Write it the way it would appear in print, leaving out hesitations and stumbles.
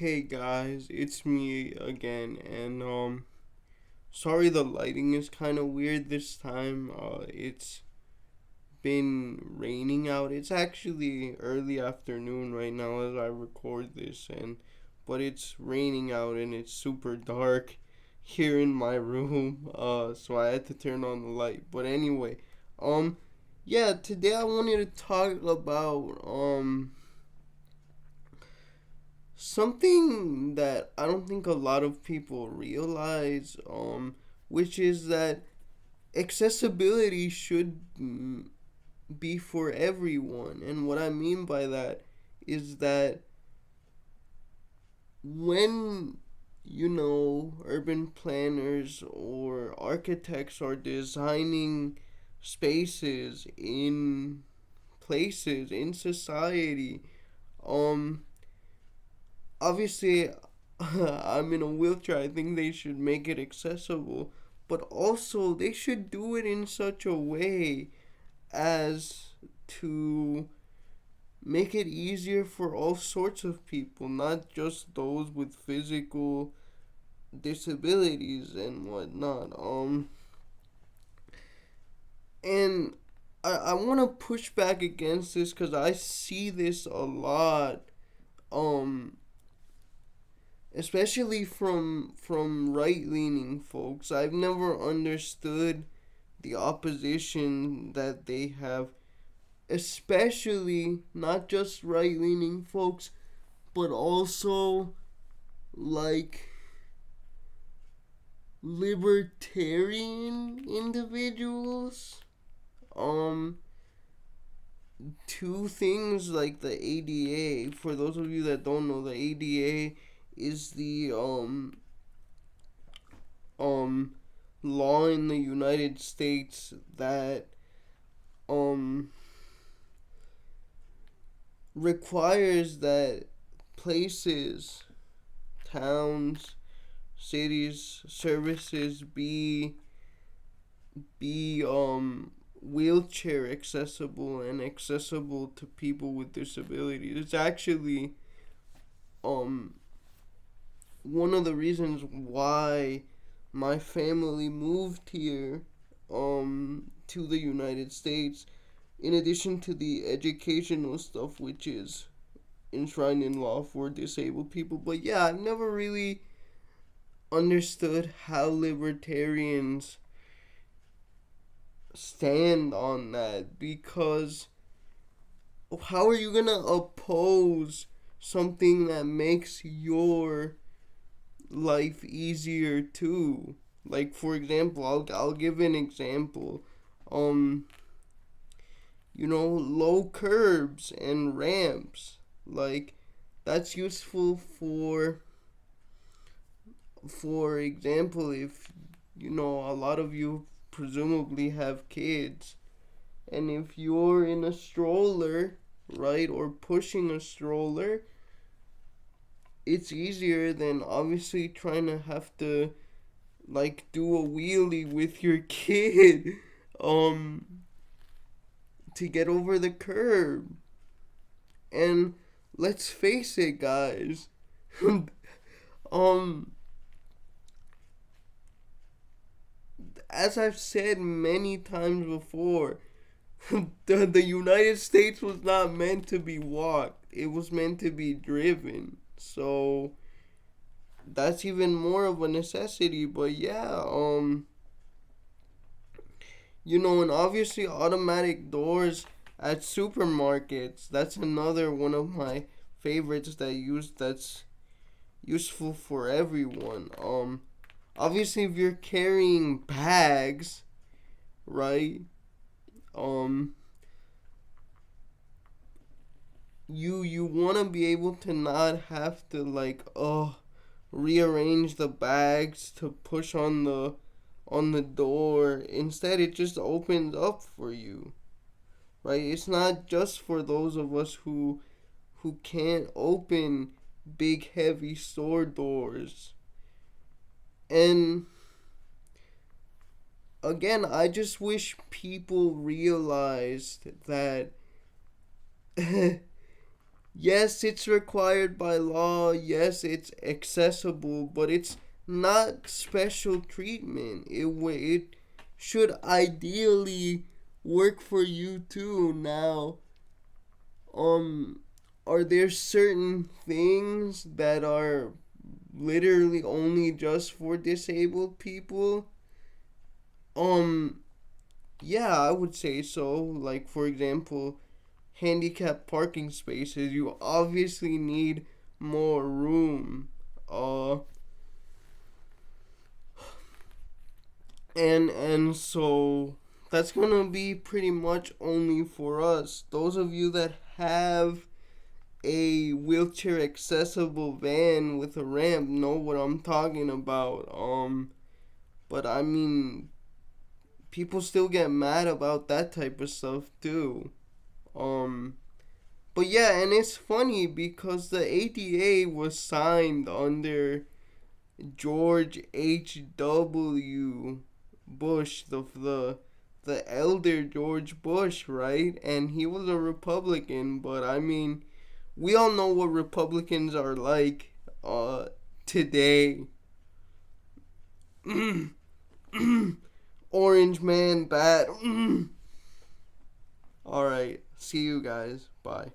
Hey guys, it's me again, and sorry the lighting is kind of weird this time. It's been raining out. It's actually early afternoon right now as I record this, and but it's raining out and it's super dark here in my room. So I had to turn on the light. But anyway, um, yeah, today I wanted to talk about something that I don't think a lot of people realize, which is that accessibility should be for everyone. And what I mean by that is that when, urban planners or architects are designing spaces in places in society, um, obviously I'm in a wheelchair. I think they should make it accessible, but also they should do it in such a way as to make it easier for all sorts of people, not just those with physical disabilities and whatnot. And I want to push back against this because I see this a lot. Um, Especially from right leaning folks. I've never understood the opposition that they have, especially not just right leaning folks, but also like libertarian individuals. Um, Two things like the ADA. For those of you that don't know, the ADA is the um law in the United States that um requires that places, towns, cities, services be wheelchair accessible and accessible to people with disabilities. It's actually um one of the reasons why my family moved here to the United States, in addition to the educational stuff which is enshrined in law for disabled people. But yeah, I've never really understood how libertarians stand on that, because how are you gonna oppose something that makes your life easier too? Like, for example, I'll give an example. Um low curbs and ramps. Like, that's useful for example, if a lot of you presumably have kids, and if you're in a stroller, right, or pushing a stroller, it's easier than obviously trying to have to like do a wheelie with your kid um to get over the curb. And let's face it, guys, um as I've said many times before, the United States was not meant to be walked. It was meant to be driven. So that's even more of a necessity. But yeah, and obviously automatic doors at supermarkets. That's another one of my favorites that's useful for everyone. Obviously if you're carrying bags, right? Um you want to be able to not have to like rearrange the bags to push on the door. Instead, it just opens up for you, right? It's not just for those of us who can't open big heavy store doors. And again, I just wish people realized that yes, it's required by law. Yes, it's accessible, but it's not special treatment. It should ideally work for you too. Now, um, are there certain things that are literally only just for disabled people? Um, yeah, I would say so. Like, for example, handicap parking spaces, you obviously need more room. Uh, and so that's gonna be pretty much only for us. Those of you that have a wheelchair accessible van with a ramp know what I'm talking about. But I mean, people still get mad about that type of stuff too. Um, but yeah, and it's funny because the ADA was signed under George H.W. Bush, the elder George Bush, right? And he was a Republican, but I mean, we all know what Republicans are like today. Orange man bad. All right, see you guys. Bye.